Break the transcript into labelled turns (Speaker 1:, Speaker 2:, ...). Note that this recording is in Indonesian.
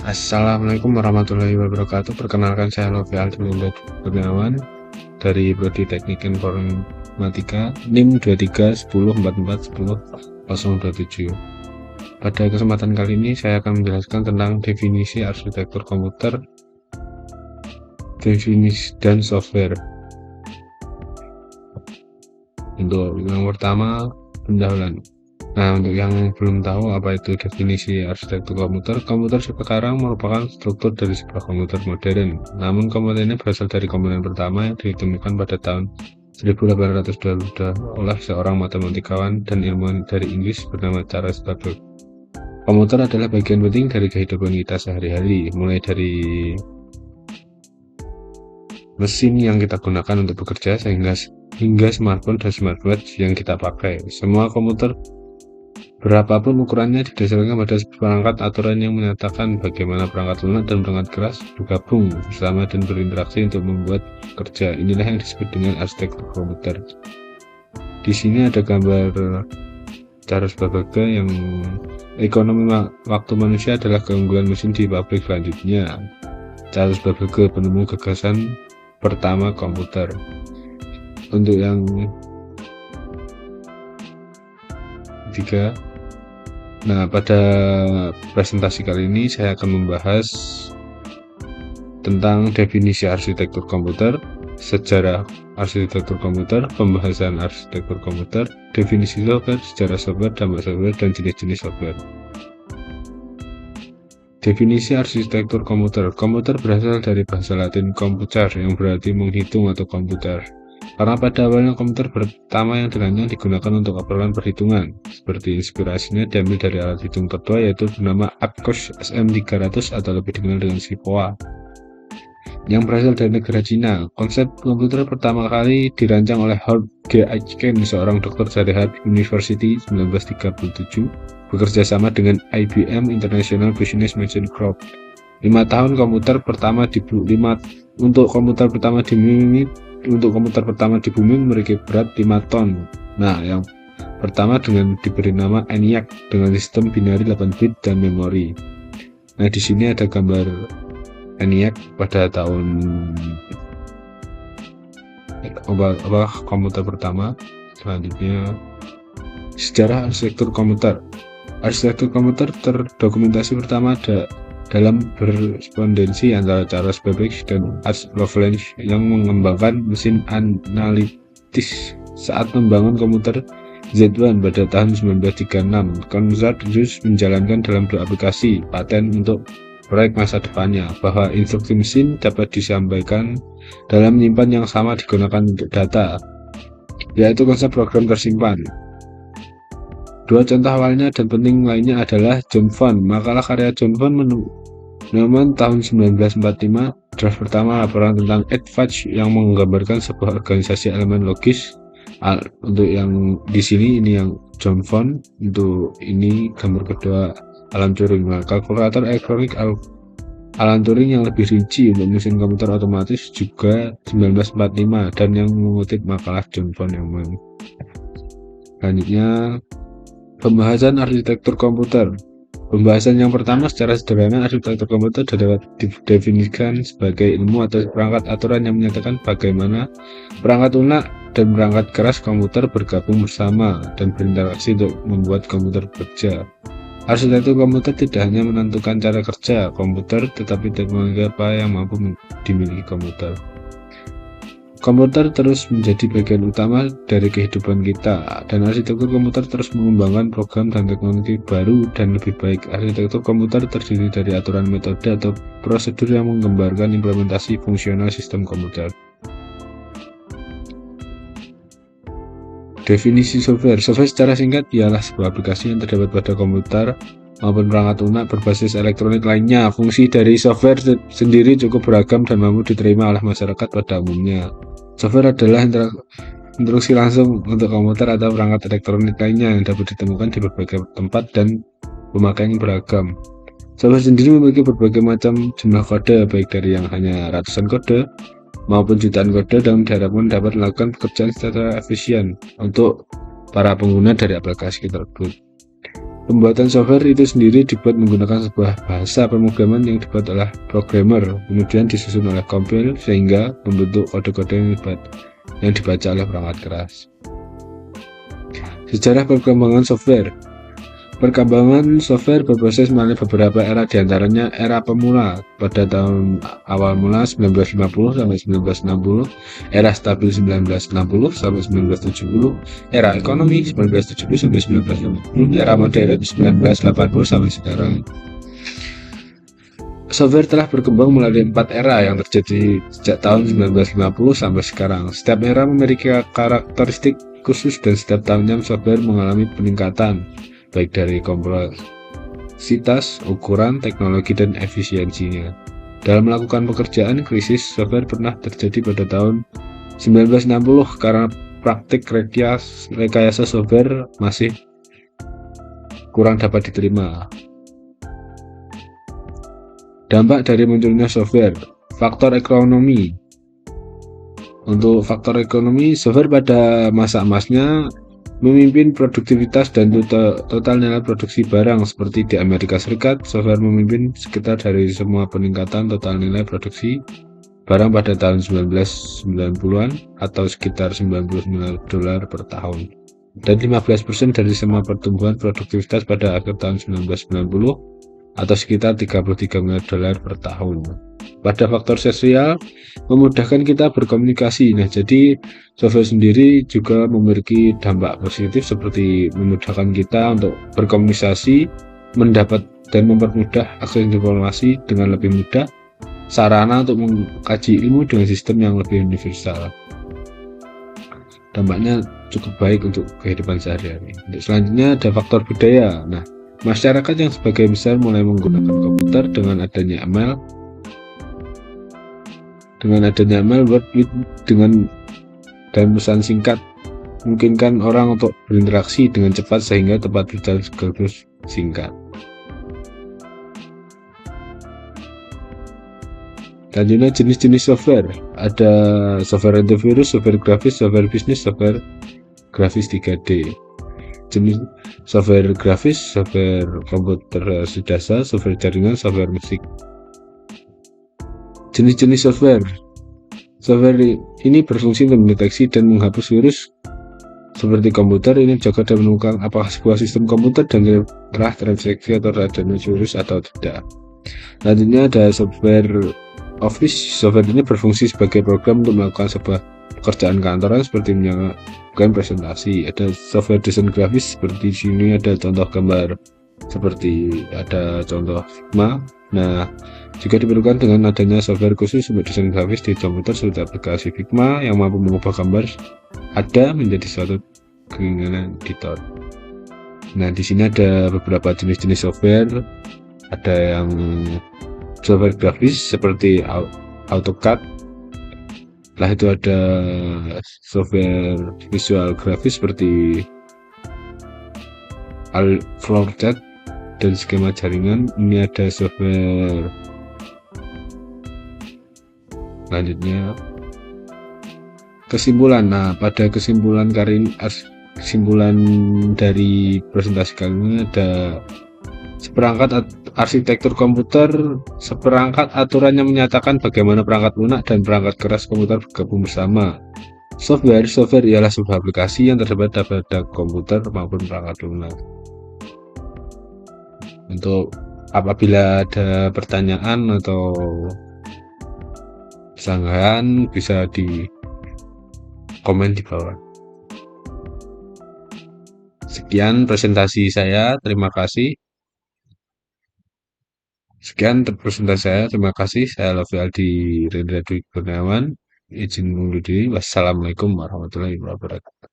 Speaker 1: Assalamualaikum warahmatullahi wabarakatuh. Perkenalkan saya Novi Aldimundo Kurniawan dari Prodi Teknik Informatika NIM 2310441027. Pada kesempatan kali ini saya akan menjelaskan tentang definisi arsitektur komputer, definisi dan software. Untuk yang pertama, pendahuluan. Nah, untuk yang belum tahu apa itu definisi arsitektur komputer, komputer sekarang merupakan struktur dari sebuah komputer modern. Namun komputer ini berasal dari komponen pertama yang ditemukan pada tahun 1822 oleh seorang matematikawan dan ilmuwan dari Inggris bernama Charles Babbage. Komputer adalah bagian penting dari kehidupan kita sehari-hari, mulai dari mesin yang kita gunakan untuk bekerja hingga smartphone dan smartwatch yang kita pakai. Semua komputer, berapapun ukurannya, didasarkan pada perangkat aturan yang menyatakan bagaimana perangkat lunak dan perangkat keras bergabung bersama dan berinteraksi untuk membuat kerja. Inilah yang disebut dengan arsitektur komputer. Di sini ada gambar Charles Babbage yang ekonomi waktu manusia adalah keunggulan mesin di pabrik. Selanjutnya, Charles Babbage penemu gagasan pertama komputer. Untuk yang ketiga, nah, pada presentasi kali ini saya akan membahas tentang definisi arsitektur komputer, sejarah arsitektur komputer, pembahasan arsitektur komputer, definisi software, sejarah software, dampak software, dan jenis-jenis software. Definisi arsitektur komputer. Komputer berasal dari bahasa Latin computer yang berarti menghitung atau komputer. Karena pada awalnya komputer pertama yang dirancang digunakan untuk keperluan perhitungan, seperti inspirasinya diambil dari alat hitung tertua yaitu bernama Abqus SM300 atau lebih dikenal dengan SIPOA, yang berasal dari negara Cina. Konsep komputer pertama kali dirancang oleh Howard G. Aiken, seorang dokter dari Harvard University 1937, bekerja sama dengan IBM International Business Machine Group. 5 tahun komputer pertama untuk komputer pertama di bumi memiliki berat 5 ton. Nah, yang pertama diberi nama ENIAC dengan sistem binari 8 bit dan memori. Nah, di sini ada gambar ENIAC pada tahun komputer pertama. Selanjutnya, sejarah arsitektur komputer. Arsitektur komputer terdokumentasi pertama dalam korespondensi antara Charles Babbage dan H. Lovelace yang mengembangkan mesin analitis saat membangun komputer Z1 pada tahun 1936. Konsep terus menjalankan dalam aplikasi paten untuk proyek masa depannya, bahwa instruksi mesin dapat disampaikan dalam menyimpan yang sama digunakan untuk data, yaitu konsep program tersimpan. Dua contoh awalnya dan penting lainnya adalah John Von. Makalah karya John Von menemukan tahun 1945 draft pertama laporan tentang EDVAC yang menggambarkan sebuah organisasi elemen logis. Untuk yang di sini ini yang John Von, untuk ini gambar kedua Alan Turing. Kalkulator elektronik Alan Turing yang lebih rinci untuk mesin komputer otomatis juga 1945, dan yang mengutip makalah John Von yang mana. Selanjutnya, pembahasan arsitektur komputer. Pembahasan yang pertama, secara sederhana arsitektur komputer dapat didefinisikan sebagai ilmu atau perangkat aturan yang menyatakan bagaimana perangkat lunak dan perangkat keras komputer bergabung bersama dan berinteraksi untuk membuat komputer bekerja. Arsitektur komputer tidak hanya menentukan cara kerja komputer, tetapi teknologi apa yang mampu dimiliki komputer. Komputer terus menjadi bagian utama dari kehidupan kita, dan arsitektur komputer terus mengembangkan program dan teknologi baru dan lebih baik. Arsitektur komputer terdiri dari aturan, metode, atau prosedur yang menggambarkan implementasi fungsional sistem komputer. Definisi software. Software secara singkat ialah sebuah aplikasi yang terdapat pada komputer maupun perangkat lunak berbasis elektronik lainnya. Fungsi dari software sendiri cukup beragam dan mampu diterima oleh masyarakat pada umumnya. Software adalah instruksi langsung untuk komputer atau perangkat elektronik lainnya yang dapat ditemukan di berbagai tempat dan pemakaian beragam. Software sendiri memiliki berbagai macam jumlah kode, baik dari yang hanya ratusan kode maupun jutaan kode, dan diharapkan dapat melakukan pekerjaan secara efisien untuk para pengguna dari aplikasi tersebut. Pembuatan software itu sendiri dibuat menggunakan sebuah bahasa pemrograman yang dibuat oleh programmer, kemudian disusun oleh kompiler sehingga membentuk kode-kode yang dibaca oleh perangkat keras. Sejarah perkembangan software. Perkembangan software berproses melalui beberapa era, diantaranya era pemula pada tahun awal mula 1950 sampai 1960, era stabil 1960 sampai 1970, era ekonomi 1970 sampai 1980, era modern 1980 sampai sekarang. Software telah berkembang melalui 4 era yang terjadi sejak tahun 1950 sampai sekarang. Setiap era memiliki karakteristik khusus dan setiap tahunnya software mengalami peningkatan, baik dari kompleksitas, ukuran, teknologi, dan efisiensinya. Dalam melakukan pekerjaan, krisis software pernah terjadi pada tahun 1960 karena praktik rekayasa software masih kurang dapat diterima. Dampak dari munculnya software. Faktor ekonomi. Untuk faktor ekonomi, software pada masa emasnya memimpin produktivitas dan total nilai produksi barang. Seperti di Amerika Serikat, software memimpin sekitar dari semua peningkatan total nilai produksi barang pada tahun 1990-an atau sekitar 99 dolar per tahun. Dan 15% dari semua pertumbuhan produktivitas pada akhir tahun 1990 atau sekitar 33 miliar dolar per tahun. Pada faktor sosial, memudahkan kita berkomunikasi. Nah, jadi software sendiri juga memiliki dampak positif seperti memudahkan kita untuk berkomunikasi, mendapat dan mempermudah akses informasi dengan lebih mudah, sarana untuk mengkaji ilmu dengan sistem yang lebih universal. Dampaknya cukup baik untuk kehidupan sehari-hari. Selanjutnya ada faktor budaya. Nah, masyarakat yang sebagian besar mulai menggunakan komputer dengan adanya email, Word, dengan dan pesan singkat, memungkinkan orang untuk berinteraksi dengan cepat sehingga tempat berjalan sekaligus singkat. Selanjutnya jenis-jenis software. Ada software antivirus, software grafis, software bisnis, software grafis 3D. Jenis software grafis, software komputer sedasa, software jaringan, software musik. Jenis-jenis software. Software ini berfungsi untuk mendeteksi dan menghapus virus seperti komputer. Ini juga dapat menemukan apakah sebuah sistem komputer dan telah terinfeksi atau adanya virus atau tidak. Selanjutnya ada software Office. Software ini berfungsi sebagai program untuk melakukan sebuah pekerjaan kantoran seperti menyampaikan presentasi. Ada software desain grafis, seperti di sini ada contoh gambar seperti ada contoh Figma. Nah, juga diperlukan dengan adanya software khusus untuk desain grafis di komputer seperti aplikasi Figma yang mampu mengubah gambar ada menjadi suatu keinginan editor. Nah, di sini ada beberapa jenis-jenis software. Ada yang software grafis seperti AutoCAD. Setelah itu ada software visual grafis seperti FloorCAD dan skema jaringan. Ini ada software. Selanjutnya kesimpulan. Nah, pada kesimpulan dari presentasi kali ini ada seperangkat arsitektur komputer. Seperangkat aturan yang menyatakan bagaimana perangkat lunak dan perangkat keras komputer bergabung bersama. Software ialah sebuah aplikasi yang terdapat pada komputer maupun perangkat lunak. Untuk apabila ada pertanyaan atau sanggahan bisa di komen di bawah. Sekian presentasi saya, terima kasih. Sekian presentasi saya, terima kasih. Saya Lofi Aldi Rendra Dwi Kurniawan, izin undur diri. Wassalamualaikum warahmatullahi wabarakatuh.